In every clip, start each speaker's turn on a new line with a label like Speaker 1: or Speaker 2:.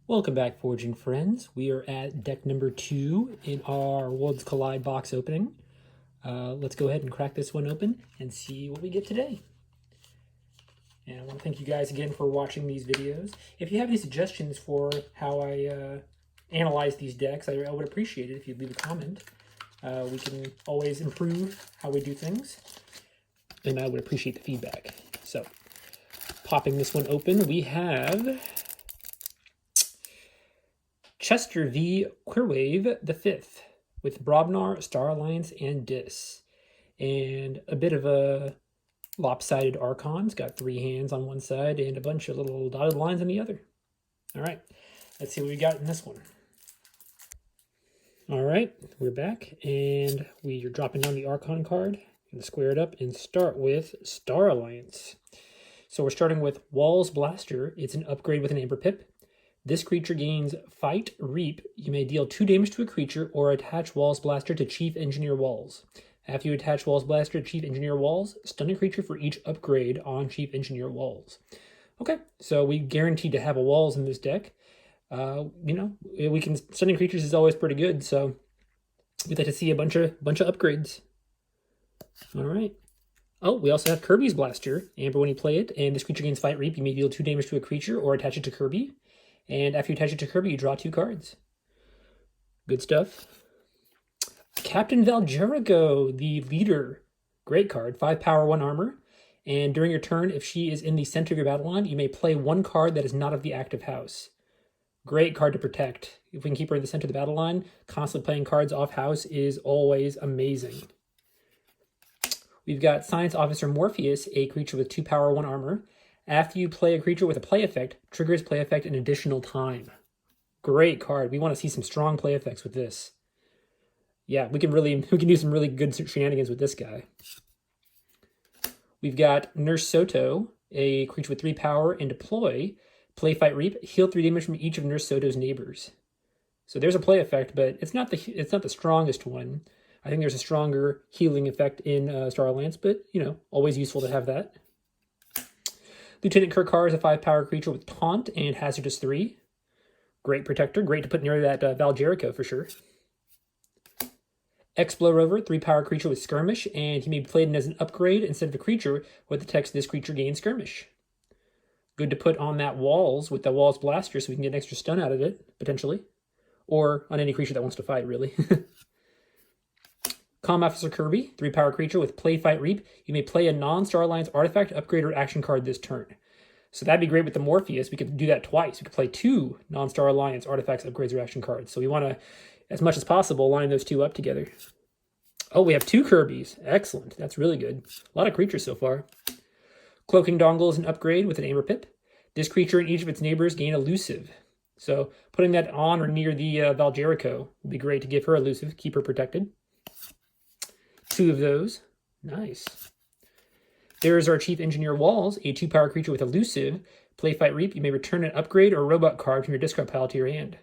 Speaker 1: Welcome back, Forging friends. We are at deck number 2 in our Worlds Collide box opening. Let's go ahead and crack this one open and see what we get today. And I want to thank you guys again for watching these videos. If you have any suggestions for how I analyze these decks, I would appreciate it if you'd leave a comment. We can always improve how we do things, and I would appreciate the feedback. So, popping this one open, we have Chester v. Quirwave V with Brobnar, Star Alliance, and Dis. And a bit of a lopsided Archon. It's got 3 hands on one side and a bunch of little dotted lines on the other. All right, let's see what we got in this one. All right, we're back, and we are dropping down the Archon card. Going to square it up and start with Star Alliance. So we're starting with Wall's Blaster. It's an upgrade with an Amber Pip. This creature gains Fight Reap. You may deal 2 damage to a creature or attach Wall's Blaster to Chief Engineer Walls. After you attach Wall's Blaster to Chief Engineer Walls, stun a creature for each upgrade on Chief Engineer Walls. Okay, so we guaranteed to have a Walls in this deck. We can stunning creatures is always pretty good, so we'd like to see a bunch of upgrades. All right. Oh, we also have Kirby's Blaster. Amber, when you play it, and this creature gains Fight Reap, you may deal 2 damage to a creature or attach it to Kirby. And after you attach it to Kirby, you draw 2 cards. Good stuff. Captain Valerico, the leader. Great card. 5 power, 1 armor. And during your turn, if she is in the center of your battle line, you may play 1 card that is not of the active house. Great card to protect. If we can keep her in the center of the battle line, constantly playing cards off house is always amazing. We've got Science Officer Morpheus, a creature with 2 power, 1 armor. After you play a creature with a play effect, triggers play effect an additional time. Great card. We want to see some strong play effects with this. Yeah, we can do some really good shenanigans with this guy. We've got Nurse Soto, a creature with 3 power and deploy. Play Fight Reap, heal 3 damage from each of Nurse Soto's neighbors. So there's a play effect, but it's not the strongest one. I think there's a stronger healing effect in Star Alliance, but always useful to have that. Lieutenant Kirkar is a 5 power creature with Taunt and Hazardous 3. Great protector. Great to put near that Valerico for sure. Explo Rover, 3 power creature with Skirmish, and he may be played as an upgrade instead of a creature with the text this creature gains Skirmish. Good to put on that Walls with the Walls Blaster so we can get an extra stun out of it, potentially. Or on any creature that wants to fight, really. Comm Officer Kirby, 3 power creature with Play Fight Reap. You may play a non-Star Alliance artifact, upgrade, or action card this turn. So that'd be great with the Morpheus. We could do that twice. We could play 2 non-Star Alliance artifacts, upgrades, or action cards. So we want to, as much as possible, line those 2 up together. Oh, we have 2 Kirbys. Excellent. That's really good. A lot of creatures so far. Cloaking Dongle is an upgrade with an Amber Pip. This creature and each of its neighbors gain Elusive. So putting that on or near the Valerico would be great to give her Elusive, keep her protected. 2 of those. Nice. There's our Chief Engineer Walls, a 2 power creature with Elusive. Play Fight Reap. You may return an upgrade or robot card from your discard pile to your hand.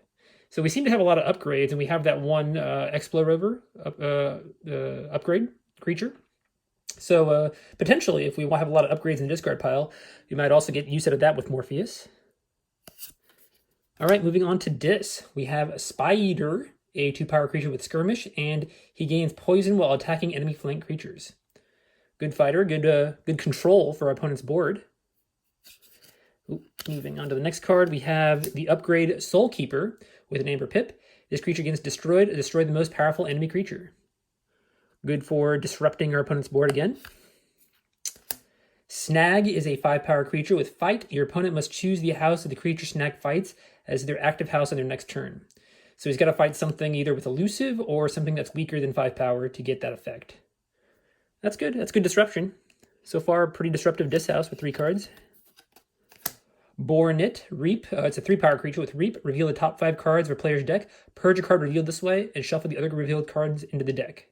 Speaker 1: So we seem to have a lot of upgrades, and we have that one Explo Rover upgrade creature. So potentially, if we have a lot of upgrades in the discard pile, you might also get use out of that with Morpheus. All right, moving on to Dis. We have Spider, a 2 power creature with Skirmish, and he gains poison while attacking enemy flank creatures. Good fighter, good control for our opponent's board. Moving on to the next card, we have the upgrade Soulkeeper with an Amber Pip. This creature gains destroy the most powerful enemy creature. Good for disrupting our opponent's board again. Snag is a 5 power creature with Fight. Your opponent must choose the house of the creature Snag fights as their active house on their next turn. So he's got to fight something either with Elusive or something that's weaker than 5 power to get that effect. That's good. That's good disruption. So far, pretty disruptive Dis house with 3 cards. Bornit, Reap. It's a 3 power creature with Reap. Reveal the top 5 cards of a player's deck. Purge a card revealed this way, and shuffle the other revealed cards into the deck.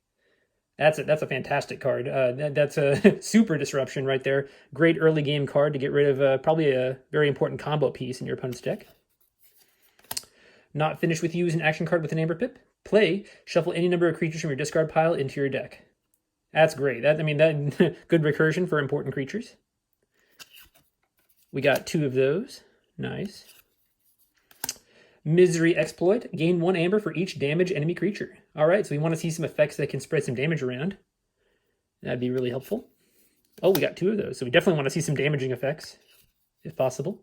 Speaker 1: That's a fantastic card. That's a super disruption right there. Great early game card to get rid of probably a very important combo piece in your opponent's deck. Not finished with you is an action card with an Amber Pip. Play, shuffle any number of creatures from your discard pile into your deck. That's great. That good recursion for important creatures. We got 2 of those. Nice. Misery Exploit. Gain 1 amber for each damage enemy creature. All right, so we want to see some effects that can spread some damage around. That'd be really helpful. Oh, we got 2 of those, so we definitely want to see some damaging effects, if possible.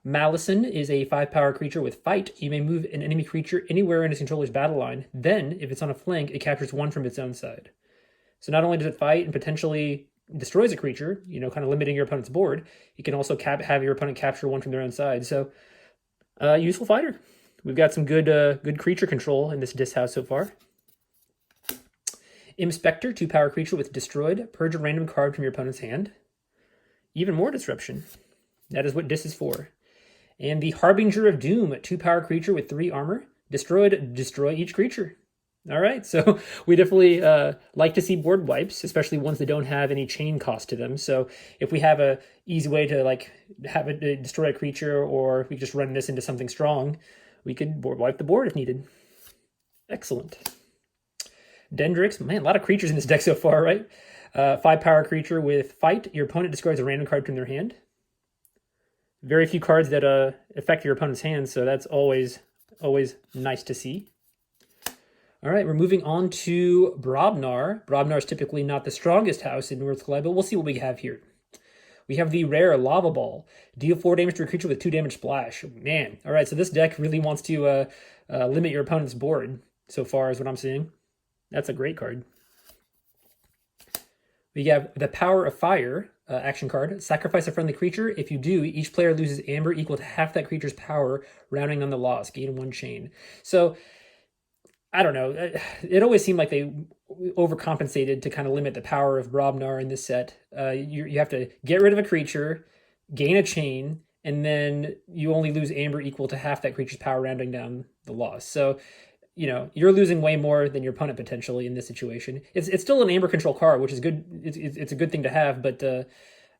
Speaker 1: Malison is a 5-power creature with Fight. You may move an enemy creature anywhere in its controller's battle line. Then, if it's on a flank, it captures 1 from its own side. So not only does it fight and potentially destroys a creature, kind of limiting your opponent's board, you can also have your opponent capture 1 from their own side. So, useful fighter. We've got some good creature control in this Dis house so far. Inspector, 2-power creature with Destroyed. Purge a random card from your opponent's hand. Even more disruption. That is what Dis is for. And the Harbinger of Doom, 2-power creature with 3 armor. Destroyed, destroy each creature. All right, so we definitely like to see board wipes, especially ones that don't have any chain cost to them. So if we have a easy way to have it destroy a creature, or if we just run this into something strong, we could board wipe the board if needed. Excellent. Dendrix, man, a lot of creatures in this deck so far, right? 5-power creature with Fight. Your opponent discards a random card from their hand. Very few cards that affect your opponent's hand, so that's always nice to see. All right, we're moving on to Brobnar. Brobnar is typically not the strongest house in Northley, but we'll see what we have here. We have the rare Lava Ball. Deal 4 damage to a creature with 2 damage splash. Man, all right, so this deck really wants to limit your opponent's board so far, is what I'm seeing. That's a great card. We have the Power of Fire action card. Sacrifice a friendly creature. If you do, each player loses amber equal to half that creature's power, rounding on the loss. Gain 1 chain. So, I don't know. It always seemed like they overcompensated to kind of limit the power of Brobnar in this set. You have to get rid of a creature, gain a chain, and then you only lose amber equal to half that creature's power, rounding down the loss. So, you're losing way more than your opponent potentially in this situation. It's still an amber control card, which is good. It's a good thing to have, but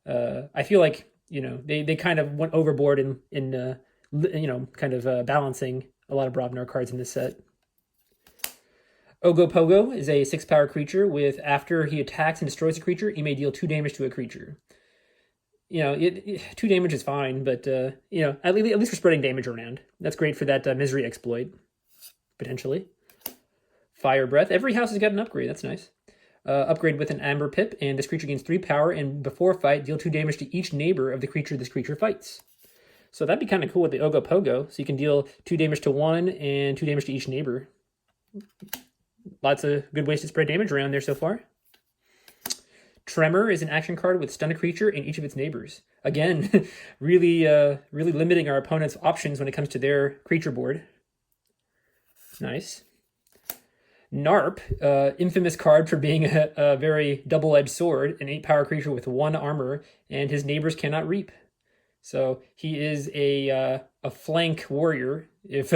Speaker 1: I feel like they kind of went overboard in balancing a lot of Brobnar cards in this set. Ogopogo is a 6-power creature with after he attacks and destroys a creature, you may deal 2 damage to a creature. 2 damage is fine, but at least we're spreading damage around. That's great for that Misery Exploit. Potentially. Fire Breath. Every house has got an upgrade. That's nice. Upgrade with an Amber Pip, and this creature gains 3 power, and before fight, deal 2 damage to each neighbor of the creature this creature fights. So that'd be kind of cool with the Ogopogo. So you can deal 2 damage to one and 2 damage to each neighbor. Lots of good ways to spread damage around there so far. Tremor is an action card with stun a creature and each of its neighbors. Again, really limiting our opponent's options when it comes to their creature board. Nice. Narp, infamous card for being a very double-edged sword, an 8-power creature with 1 armor, and his neighbors cannot reap. So he is a flank warrior if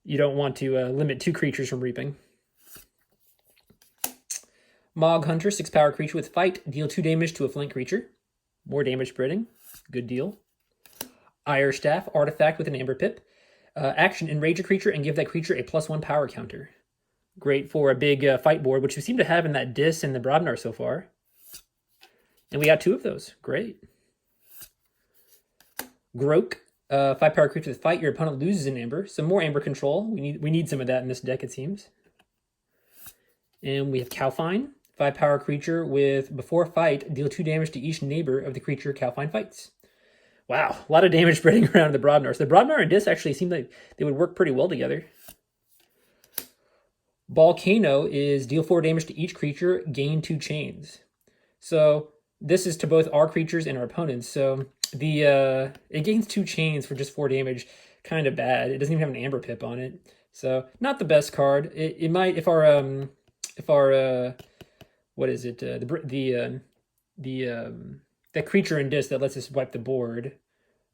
Speaker 1: you don't want to limit 2 creatures from reaping. Mog Hunter, 6-power creature with Fight, deal 2 damage to a flank creature. More damage spreading, good deal. Ire Staff, artifact with an Amber Pip. Action, enrage a creature and give that creature a +1 power counter. Great for a big fight board, which we seem to have in that Dis and the Brobnar so far. And we got 2 of those. Great. Groke, 5-power creature with Fight. Your opponent loses an amber. Some more amber control. We need some of that in this deck, it seems. And we have Calfine, 5-power creature with before fight, deal 2 damage to each neighbor of the creature Calfine fights. Wow, a lot of damage spreading around the Brobnar. So the Brobnar and Dis actually seem like they would work pretty well together. Volcano is deal 4 damage to each creature, gain 2 chains. So this is to both our creatures and our opponents. So it gains 2 chains for just 4 damage. Kind of bad. It doesn't even have an Amber Pip on it. So not the best card. It might if our what is it? That creature in Dis that lets us wipe the board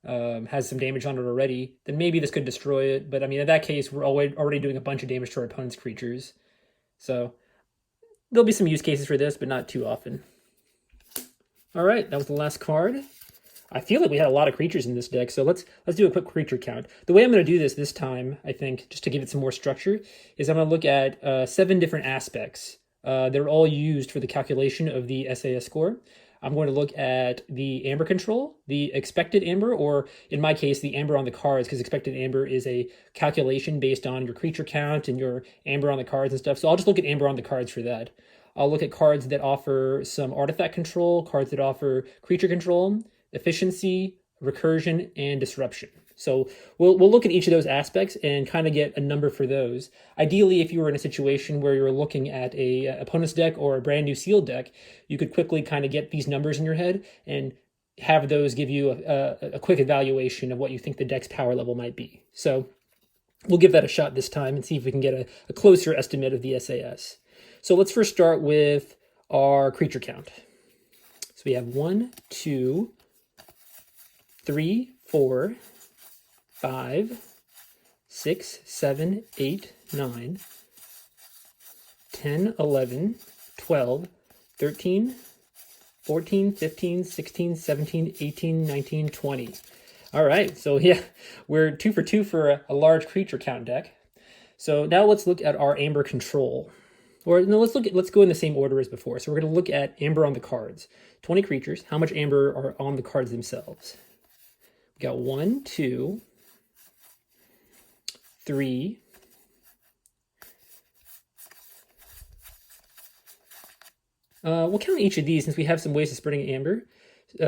Speaker 1: has some damage on it already, then maybe this could destroy it. But I mean, in that case, we're already doing a bunch of damage to our opponent's creatures. So there'll be some use cases for this, but not too often. All right, that was the last card. I feel like we had a lot of creatures in this deck, so let's do a quick creature count. The way I'm going to do this time, I think, just to give it some more structure, is I'm going to look at 7 different aspects. They're all used for the calculation of the SAS score. I'm going to look at the amber control, the expected amber, or in my case, the amber on the cards, because expected amber is a calculation based on your creature count and your amber on the cards and stuff. So I'll just look at amber on the cards for that. I'll look at cards that offer some artifact control, cards that offer creature control, efficiency, recursion, and disruption. So we'll look at each of those aspects and kind of get a number for those. Ideally, if you were in a situation where you're looking at a opponent's deck or a brand new sealed deck, you could quickly kind of get these numbers in your head and have those give you a quick evaluation of what you think the deck's power level might be. So we'll give that a shot this time and see if we can get a closer estimate of the SAS. So let's first start with our creature count. So we have 1, 2, 3, 4, 5, 6, 7, 8, 9, 10, 11, 12, 13, 14, 15, 16, 17, 18, 19, 20. All right, so yeah, we're 2 for 2 for a large creature count deck. So now let's look at our amber control. Or no, let's go in the same order as before. So we're going to look at amber on the cards. 20 creatures. How much amber are on the cards themselves? We got 1, 2, 3, 4. We'll count each of these since we have some ways of spreading amber.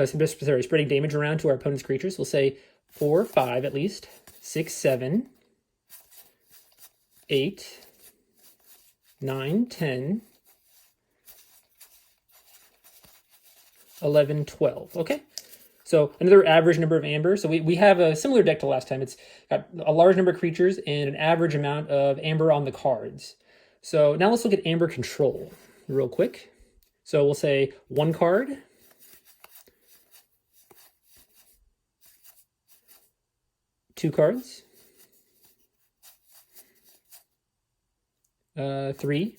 Speaker 1: Spreading damage around to our opponent's creatures. We'll say 4, 5 at least, 6, 7, 8, 9, 10, 11, 12. Okay. So another average number of amber. So we have a similar deck to last time. It's got a large number of creatures and an average amount of amber on the cards. So now let's look at amber control real quick. So we'll say 1 card, 2 cards, 3, 4.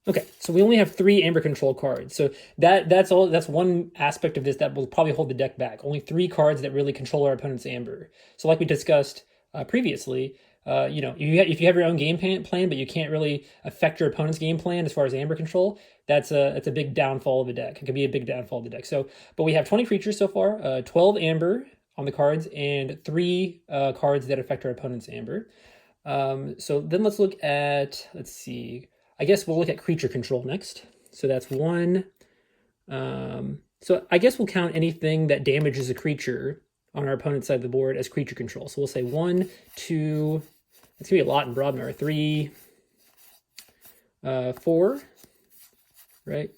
Speaker 1: Okay, so we only have 3 amber control cards. So that's one aspect of this that will probably hold the deck back. Only 3 cards that really control our opponent's amber. So like we discussed previously, if you have your own game plan, but you can't really affect your opponent's game plan as far as amber control, that's a big downfall of the deck. It could be a big downfall of the deck. So, but we have 20 creatures so far, 12 amber on the cards, and 3 cards that affect our opponent's amber. So then let's look at, let's see, I guess we'll look at creature control next. So that's 1. So I guess we'll count anything that damages a creature on our opponent's side of the board as creature control. So we'll say 1, 2, it's going to be a lot in Broadmoor, 3, 4, right?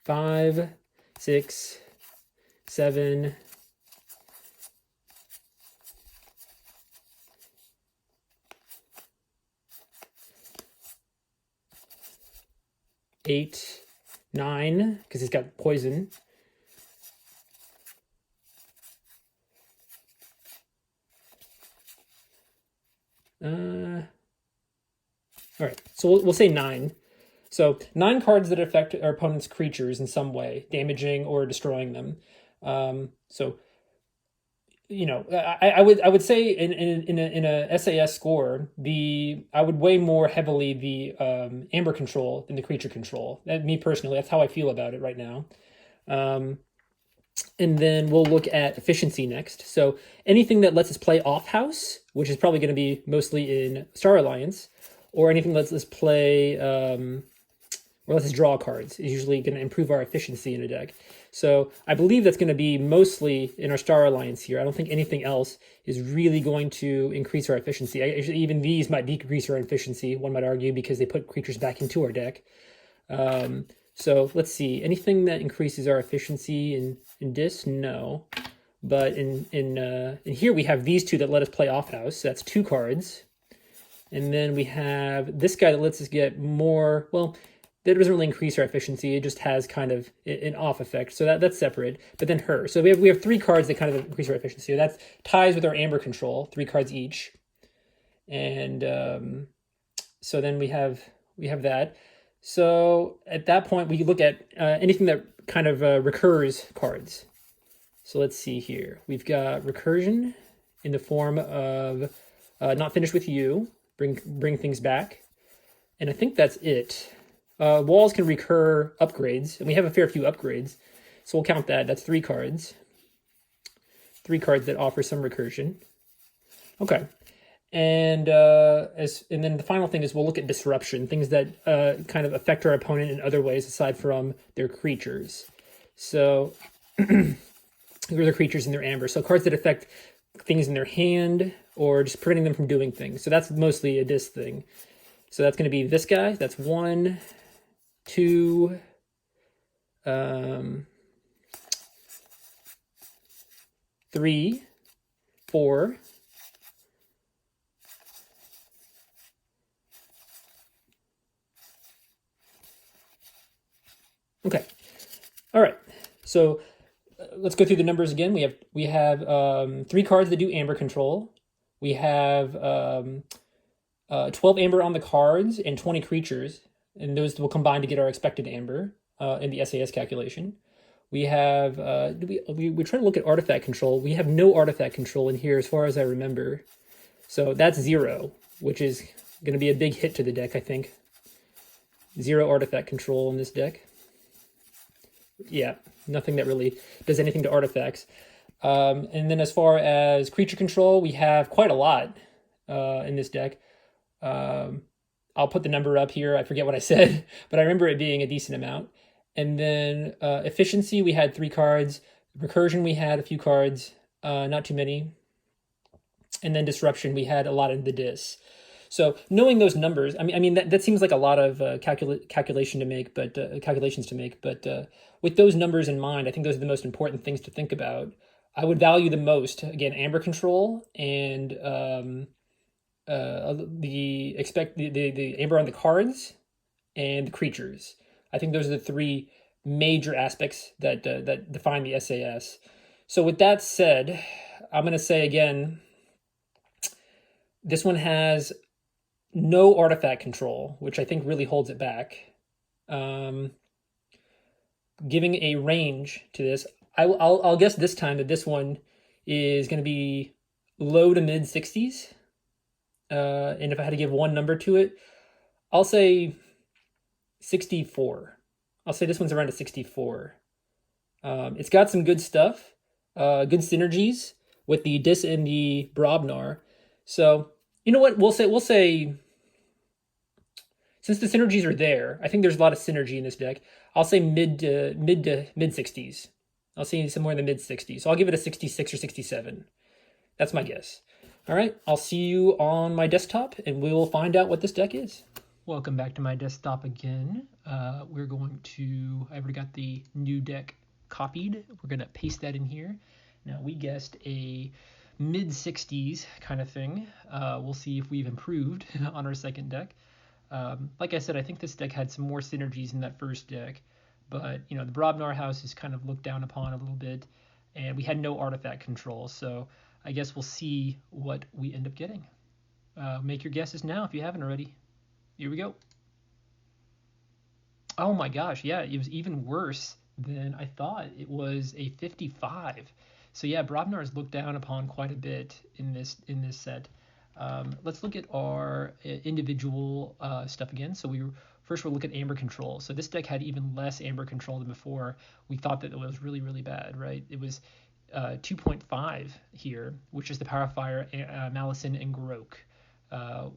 Speaker 1: 5, 6, 7, 8, 9, because he's got poison. All right, so we'll say 9. So 9 cards that affect our opponent's creatures in some way, damaging or destroying them. So I would say in a SAS score, I would weigh more heavily the amber control than the creature control. Me personally, that's how I feel about it right now. And then we'll look at efficiency next. So anything that lets us play off house, which is probably going to be mostly in Star Alliance, or anything that lets us play or lets us draw cards, is usually going to improve our efficiency in a deck. So I believe that's going to be mostly in our Star Alliance here. I don't think anything else is really going to increase our efficiency. Even these might decrease our efficiency, one might argue, because they put creatures back into our deck. So let's see. Anything that increases our efficiency in this? No. But in here we have these 2 that let us play off house. So that's 2 cards. And then we have this guy that lets us get more, well, that doesn't really increase our efficiency. It just has kind of an off effect. So that's separate. But then her. So we have 3 cards that kind of increase our efficiency. So that ties with our amber control, 3 cards each. And so then we have that. So at that point, we look at anything that kind of recurs cards. So let's see here. We've got recursion in the form of not finished with you, bring things back. And I think that's it. Walls can recur upgrades, and we have a fair few upgrades. So we'll count that. That's 3 cards. 3 cards that offer some recursion. Okay. And then the final thing is we'll look at disruption, things that kind of affect our opponent in other ways aside from their creatures. So, or their creatures in their amber. So cards that affect things in their hand or just preventing them from doing things. So that's mostly a dis thing. So that's going to be this guy. That's 1, 2, 3, 4. Okay. All right. So let's go through the numbers again. We have 3 cards that do amber control. We have 12 amber on the cards and 20 creatures, and those will combine to get our expected amber in the SAS calculation. We have we're trying to look at artifact control. We have no artifact control in here as far as I remember. So that's 0, which is going to be a big hit to the deck, I think. 0 artifact control in this deck. Yeah, nothing that really does anything to artifacts. And then as far as creature control, we have quite a lot in this deck. I'll put the number up here. I forget what I said, but I remember it being a decent amount. And then efficiency, we had 3 cards. Recursion, we had a few cards, not too many. And then disruption, we had a lot in the dis. So knowing those numbers, I mean that seems like a lot of calculations to make, but with those numbers in mind, I think those are the most important things to think about. I would value the most, again, amber control and the amber on the cards and the creatures. I think those are the 3 major aspects that define the SAS. So with that said, I'm going to say again, this one has no artifact control, which I think really holds it back. Giving a range to this, I'll guess this time that this one is going to be low to mid 60s. And if I had to give one number to it, I'll say 64. I'll say this one's around a 64. It's got some good stuff, good synergies with the Dis and the Brobnar. So you know what? We'll say since the synergies are there, I think there's a lot of synergy in this deck. I'll say mid to mid 60s. I'll say somewhere in the mid 60s. So I'll give it a 66 or 67. That's my guess. All right, I'll see you on my desktop, and we'll find out what this deck is. Welcome back to my desktop again. We're going to, I've already got the new deck copied. We're going to paste that in here. Now, we guessed a mid 60s kind of thing. We'll see if we've improved on our second deck. Like I said, I think this deck had some more synergies in that first deck, but you know, the Brobnar house is kind of looked down upon a little bit, and we had no artifact control, so I guess we'll see what we end up getting. Make your guesses now if you haven't already. Here we go. Oh my gosh, yeah, it was even worse than I thought. It was a 55. So yeah, Brobnar is looked down upon quite a bit in this set. Let's look at our individual stuff again. So first we'll look at amber control. So this deck had even less amber control than before. We thought that it was really, really bad, right? It was 2.5 here, which is the Power Fire, Malison, and Grok.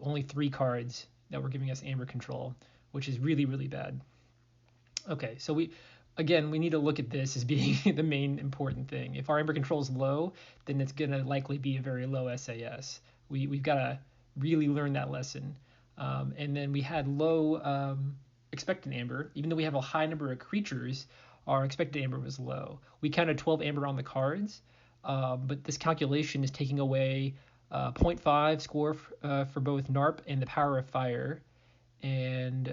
Speaker 1: Only 3 cards that were giving us amber control, which is really, really bad. Okay, so we need to look at this as being the main important thing. If our amber control is low, then it's going to likely be a very low SAS. We've got to really learn that lesson. And then we had low expected amber. Even though we have a high number of creatures, our expected amber was low. We counted 12 amber on the cards, but this calculation is taking away 0.5 score for both NARP and the Power of Fire. And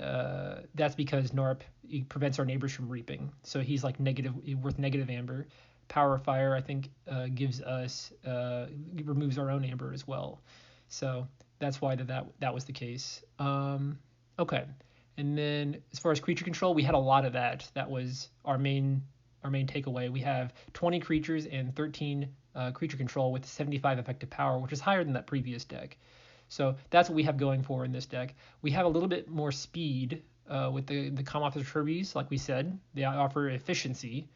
Speaker 1: that's because NARP prevents our neighbors from reaping. So he's like worth negative amber. Power of Fire, I think, gives us removes our own amber as well. So that's why that was the case. Okay, And then as far as creature control, we had a lot of that. That was our main takeaway. We have 20 creatures and 13 creature control with 75 effective power, which is higher than that previous deck. So that's what we have going for in this deck. We have a little bit more speed with the Common Officer Kirby's, like we said. They offer efficiency.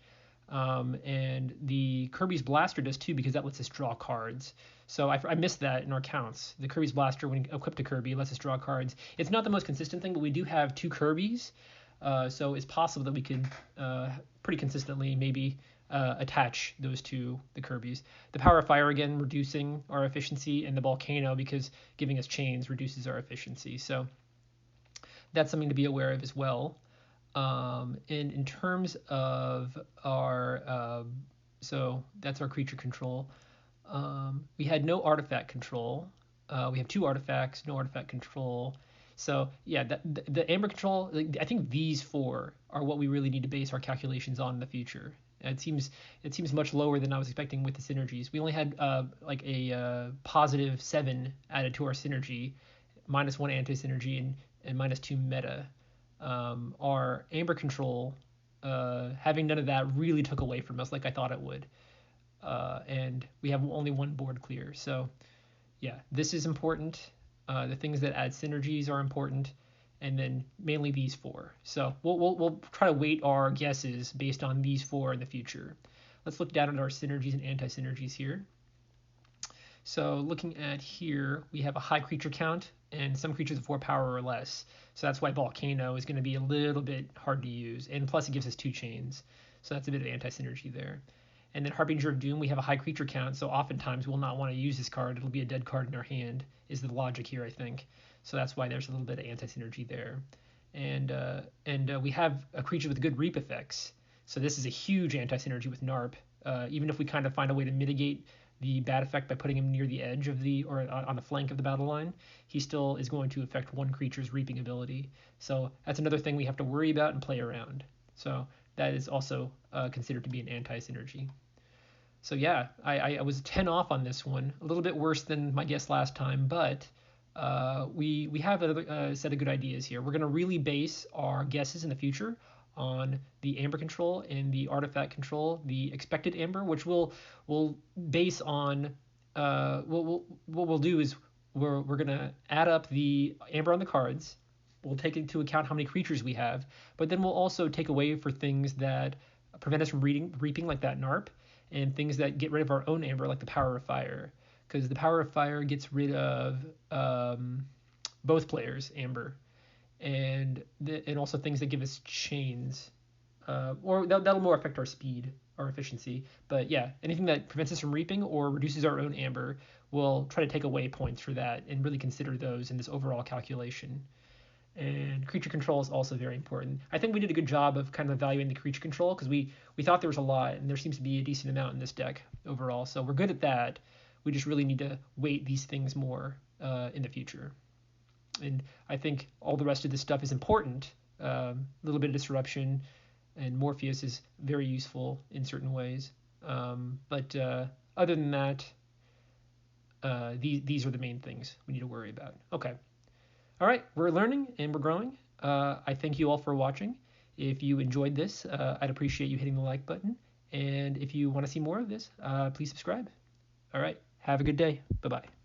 Speaker 1: And the Kirby's Blaster does too, because that lets us draw cards. So I missed that in our counts. The Kirby's Blaster, when equipped to Kirby, lets us draw cards. It's not the most consistent thing, but we do have 2 Kirby's. So it's possible that we could pretty consistently maybe attach those to the Kirby's. The Power of Fire, again, reducing our efficiency, and the Volcano, because giving us chains, reduces our efficiency. So that's something to be aware of as well. And in terms of our, so that's our creature control. We had no artifact control. We have 2 artifacts, no artifact control. So yeah, the Amber control, I think these 4 are what we really need to base our calculations on in the future. It seems much lower than I was expecting with the synergies. We only had like a positive 7 added to our synergy, -1 anti-synergy, and -2 meta. Our Amber control, having none of that, really took away from us like I thought it would. And we have only 1 board clear. So yeah, this is important. The things that add synergies are important, and then mainly these 4. So we'll try to weight our guesses based on these 4 in the future. Let's look down at our synergies and anti-synergies here. So looking at here, we have a high creature count and some creatures of 4 power or less. So that's why Volcano is going to be a little bit hard to use. And plus it gives us 2 chains. So that's a bit of anti-synergy there. And then Harbinger of Doom, we have a high creature count, so oftentimes we'll not want to use this card. It'll be a dead card in our hand, is the logic here, I think. So that's why there's a little bit of anti-synergy there. And we have a creature with good reap effects. So this is a huge anti-synergy with NARP. Even if we kind of find a way to mitigate the bad effect by putting him near the edge of or on the flank of the battle line, he still is going to affect one creature's reaping ability. So that's another thing we have to worry about and play around. So that is also considered to be an anti-synergy. So yeah, I was 10 off on this one, a little bit worse than my guess last time, but we have a set of good ideas here. We're going to really base our guesses in the future on the Amber control and the artifact control, the expected Amber, which we'll base on. What we'll do is we're going to add up the Amber on the cards. We'll take into account how many creatures we have, but then we'll also take away for things that prevent us from reaping, like that NARP, and things that get rid of our own Amber, like the Power of Fire, because the Power of Fire gets rid of both players' Amber, and also things that give us chains, or that'll more affect our speed, our efficiency. But yeah, anything that prevents us from reaping or reduces our own Amber, we'll try to take away points for that and really consider those in this overall calculation. And creature control is also very important. I think we did a good job of kind of evaluating the creature control, because we thought there was a lot, and there seems to be a decent amount in this deck overall. So we're good at that. We just really need to weight these things more in the future. And I think all the rest of this stuff is important. A little bit of disruption, and Morpheus is very useful in certain ways. But other than that, these are the main things we need to worry about. Okay. All right, we're learning and we're growing. I thank you all for watching. If you enjoyed this, I'd appreciate you hitting the like button. And if you want to see more of this, please subscribe. All right, have a good day. Bye-bye.